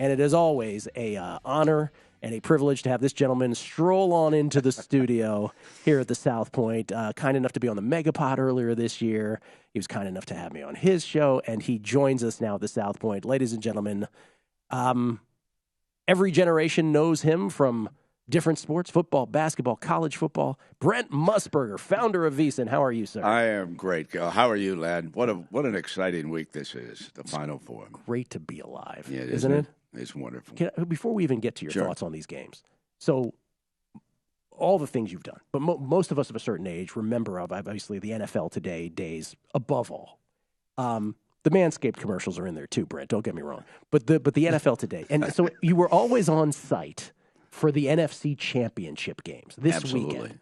And it is always a honor and a privilege to have this gentleman stroll on into the studio here at the South Point. Kind enough to be on the Megapod earlier this year. He was kind enough to have me on his show, and he joins us now at the South Point. Ladies and gentlemen, every generation knows him from different sports, football, basketball, college football. Brent Musburger, founder of VSiN. How are you, sir? I am great, Gill. How are you, lad? What an exciting week this is, the Final Four. Great to be alive, yeah, isn't it? It's wonderful. Before we even get to your thoughts on these games, so all the things you've done, but most of us of a certain age remember obviously the NFL Today days above all. The Manscaped commercials are in there too, Brent. Don't get me wrong, but the NFL Today, and so you were always on site for the NFC Championship games this weekend.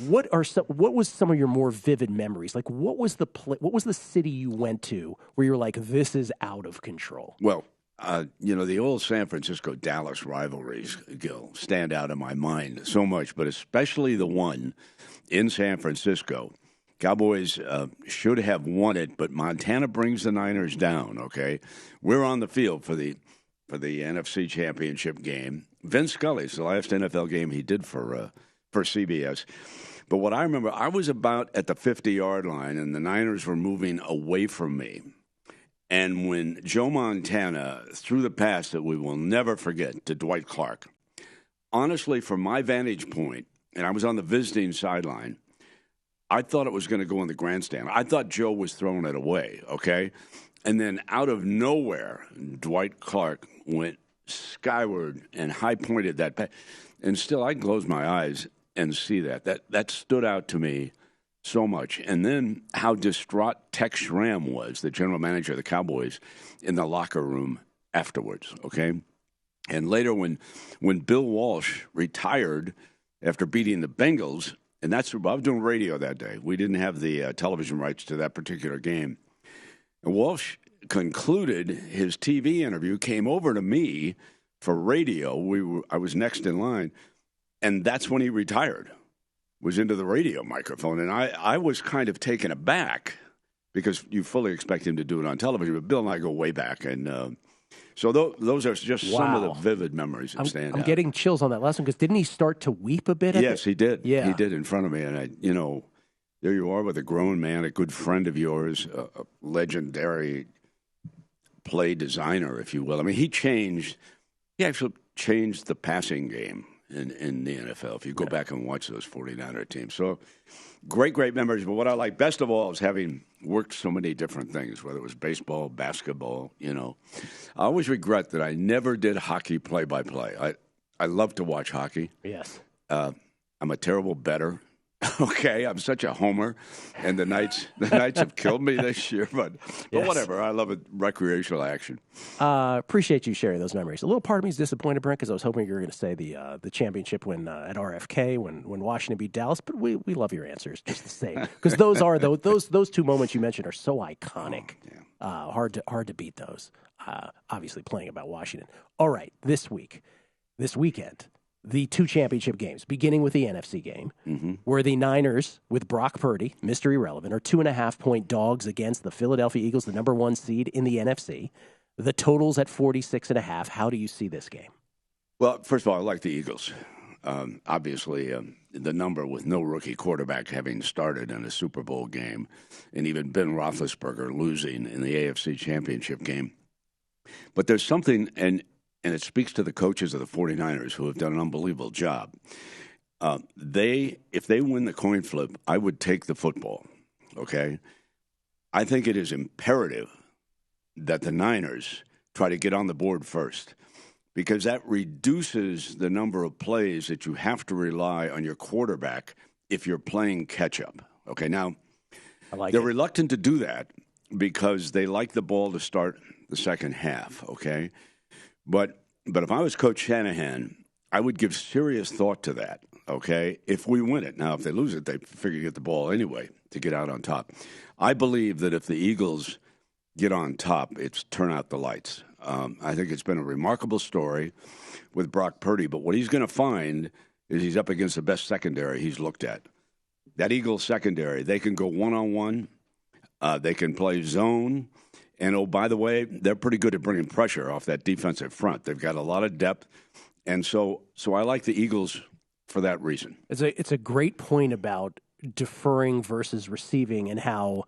What was some of your more vivid memories? Like, what was the city you went to where you're like, this is out of control? Well, the old San Francisco-Dallas rivalries, Gill, stand out in my mind so much, but especially the one in San Francisco. Cowboys should have won it, but Montana brings the Niners down, okay? We're on the field for the NFC Championship game. Vince Scully's the last NFL game he did for CBS. But what I remember, I was about at the 50-yard line, and the Niners were moving away from me. And when Joe Montana threw the pass that we will never forget to Dwight Clark, honestly, from my vantage point, and I was on the visiting sideline, I thought it was going to go in the grandstand. I thought Joe was throwing it away, okay? And then out of nowhere, Dwight Clark went skyward and high-pointed that pass. And still, I can close my eyes and see that. That stood out to me so much. And then how distraught Tex Schramm was, the general manager of the Cowboys, in the locker room afterwards, okay? And later when Bill Walsh retired after beating the Bengals, and I was doing radio that day. We didn't have the television rights to that particular game. And Walsh concluded his TV interview, came over to me for radio. I was next in line, and that's when he retired, was into the radio microphone. And I was kind of taken aback because you fully expect him to do it on television. But Bill and I go way back, and so those are just some of the vivid memories that stand out. I'm getting chills on that last one because didn't he start to weep a bit? Yes, he did. Yeah. He did in front of me, and there you are with a grown man, a good friend of yours, a legendary play designer, if you will. I mean, he actually changed the passing game in the NFL, if you go back and watch those 49er teams. So great memories. But what I like best of all is having worked so many different things, whether it was baseball, basketball, I always regret that I never did hockey play-by-play. I love to watch hockey. Yes. I'm a terrible bettor. Okay, I'm such a homer, and the Knights have killed me this year, but Yes. Whatever. I love it, recreational action. Appreciate you sharing those memories. A little part of me is disappointed, Brent, because I was hoping you were going to say the championship win at RFK when Washington beat Dallas, but we love your answers just the same because those two moments you mentioned are so iconic. Hard to beat those. Obviously, playing about Washington. All right, this weekend. The two championship games, beginning with the NFC game, where the Niners, with Brock Purdy, Mr. Irrelevant, are 2.5-point dogs against the Philadelphia Eagles, the number one seed in the NFC. The total's at 46.5. How do you see this game? Well, first of all, I like the Eagles. Obviously, the number with no rookie quarterback having started in a Super Bowl game, and even Ben Roethlisberger losing in the AFC Championship game. But there's something, and it speaks to the coaches of the 49ers who have done an unbelievable job. If they win the coin flip, I would take the football, okay? I think it is imperative that the Niners try to get on the board first because that reduces the number of plays that you have to rely on your quarterback if you're playing catch-up, okay? Now, they're reluctant to do that because they like the ball to start the second half, okay? But if I was Coach Shanahan, I would give serious thought to that, okay, if we win it. Now, if they lose it, they figure to get the ball anyway to get out on top. I believe that if the Eagles get on top, it's turn out the lights. I think it's been a remarkable story with Brock Purdy, but what he's going to find is he's up against the best secondary he's looked at. That Eagles secondary, they can go one-on-one. They can play zone. And, oh, by the way, they're pretty good at bringing pressure off that defensive front. They've got a lot of depth. And so I like the Eagles for that reason. It's a great point about deferring versus receiving and how,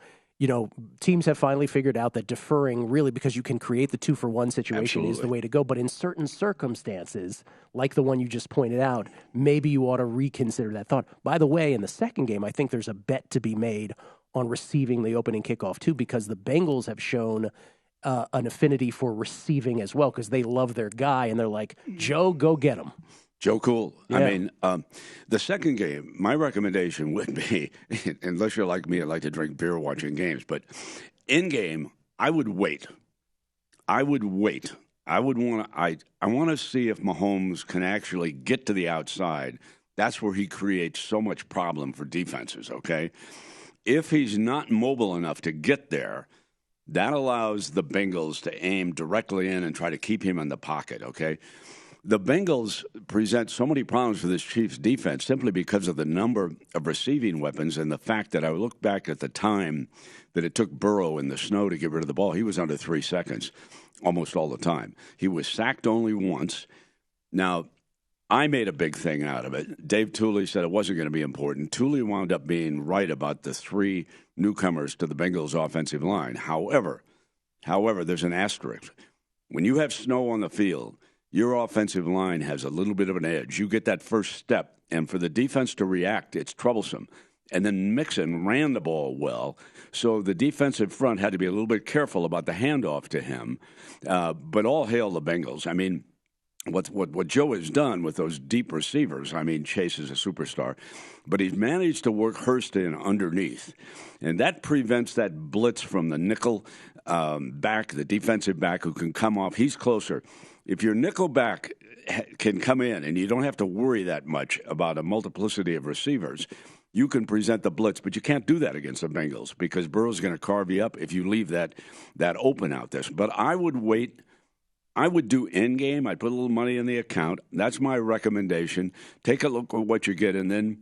teams have finally figured out that deferring really, because you can create the 2-for-1 situation, is the way to go. But in certain circumstances, like the one you just pointed out, maybe you ought to reconsider that thought. By the way, in the second game, I think there's a bet to be made on receiving the opening kickoff too, because the Bengals have shown an affinity for receiving as well, because they love their guy and they're like, Joe, go get him. Joe Cool. Yeah. I mean, the second game, my recommendation would be, unless you're like me, I like to drink beer watching games, but in game, I would wait. I want to see if Mahomes can actually get to the outside. That's where he creates so much problem for defenses, okay? If he's not mobile enough to get there, that allows the Bengals to aim directly in and try to keep him in the pocket, okay? The Bengals present so many problems for this Chiefs defense simply because of the number of receiving weapons and the fact that I look back at the time that it took Burrow in the snow to get rid of the ball. He was under 3 seconds almost all the time. He was sacked only once. Now, I made a big thing out of it. Dave Tooley said it wasn't going to be important. Tooley wound up being right about the 3 newcomers to the Bengals offensive line. However, there's an asterisk. When you have snow on the field, your offensive line has a little bit of an edge. You get that first step, and for the defense to react, it's troublesome. And then Mixon ran the ball well, so the defensive front had to be a little bit careful about the handoff to him. But all hail the Bengals. I mean, what Joe has done with those deep receivers, I mean, Chase is a superstar, but he's managed to work Hurst in underneath, and that prevents that blitz from the nickel back, the defensive back who can come off. He's closer. If your nickel back can come in and you don't have to worry that much about a multiplicity of receivers, you can present the blitz, but you can't do that against the Bengals because Burrow's going to carve you up if you leave that open out there. But I would wait. I would do in-game. I'd put a little money in the account. That's my recommendation. Take a look at what you get and then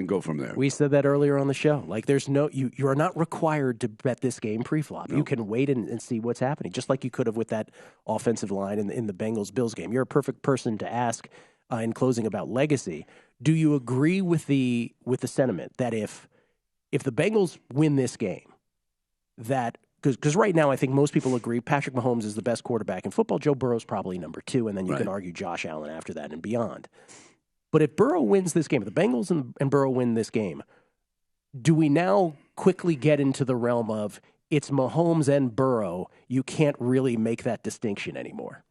go from there. We said that earlier on the show. Like, there's no you are not required to bet this game pre-flop. No. You can wait and see what's happening, just like you could have with that offensive line in the Bengals-Bills game. You're a perfect person to ask in closing about legacy. Do you agree with the sentiment that if the Bengals win this game, that because right now I think most people agree Patrick Mahomes is the best quarterback in football. Joe Burrow's probably number 2, and then you can argue Josh Allen after that and beyond. But if Burrow wins this game, if the Bengals and Burrow win this game, do we now quickly get into the realm of it's Mahomes and Burrow? You can't really make that distinction anymore.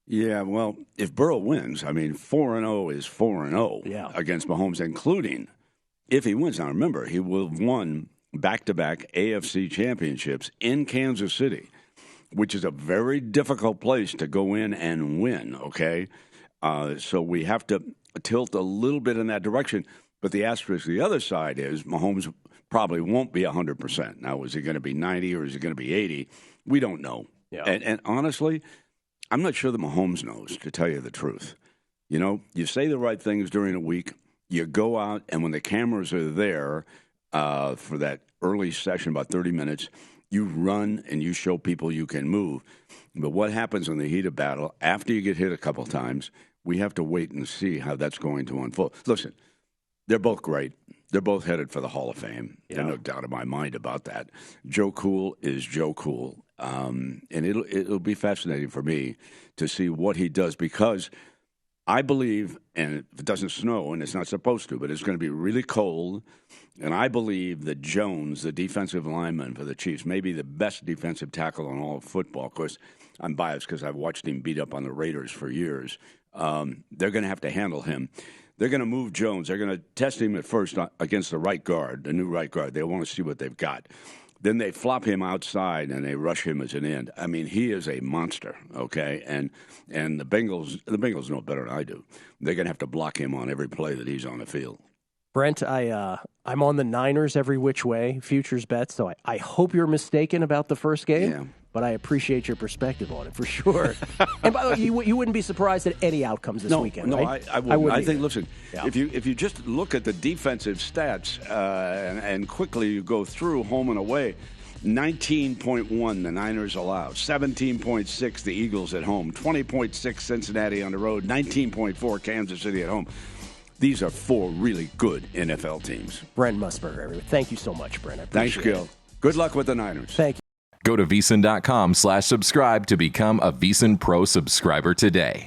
Yeah, well, if Burrow wins, I mean, 4-0 is 4-0 against Mahomes, including if he wins. Now, remember, he will have won back-to-back AFC championships in Kansas City, which is a very difficult place to go in and win, okay? So we have to tilt a little bit in that direction. But the asterisk, the other side is Mahomes probably won't be 100%. Now, is he going to be 90 or is he going to be 80? We don't know. Yeah. And honestly, I'm not sure that Mahomes knows, to tell you the truth. You know, you say the right things during a week, you go out, and when the cameras are there for that early session, about 30 minutes, you run and you show people you can move. But what happens in the heat of battle, after you get hit a couple times, we have to wait and see how that's going to unfold. Listen, they're both great. They're both headed for the Hall of Fame. Yeah. There's no doubt in my mind about that. Joe Cool is Joe Cool. And it'll be fascinating for me to see what he does because I believe, and if it doesn't snow, and it's not supposed to, but it's going to be really cold, and I believe that Jones, the defensive lineman for the Chiefs, may be the best defensive tackle in all of football. Of course, I'm biased because I've watched him beat up on the Raiders for years. They're going to have to handle him. They're going to move Jones. They're going to test him at first against the right guard, the new right guard. They want to see what they've got. Then they flop him outside and they rush him as an end. I mean, he is a monster, okay? And the Bengals know better than I do. They're going to have to block him on every play that he's on the field. Brent, I'm on the Niners every which way, futures bets, so I hope you're mistaken about the first game. Yeah. But I appreciate your perspective on it for sure. And by the way, you wouldn't be surprised at any outcomes this weekend, right? No, I wouldn't. I think, listen, if you just look at the defensive stats and quickly you go through home and away, 19.1 the Niners allow, 17.6 the Eagles at home, 20.6 Cincinnati on the road, 19.4 Kansas City at home. These are four really good NFL teams. Brent Musburger, everybody. Thank you so much, Brent. I Thanks, appreciate Gill. it. Good luck with the Niners. Thank you. Go to VSiN.com/subscribe to become a VSiN Pro subscriber today.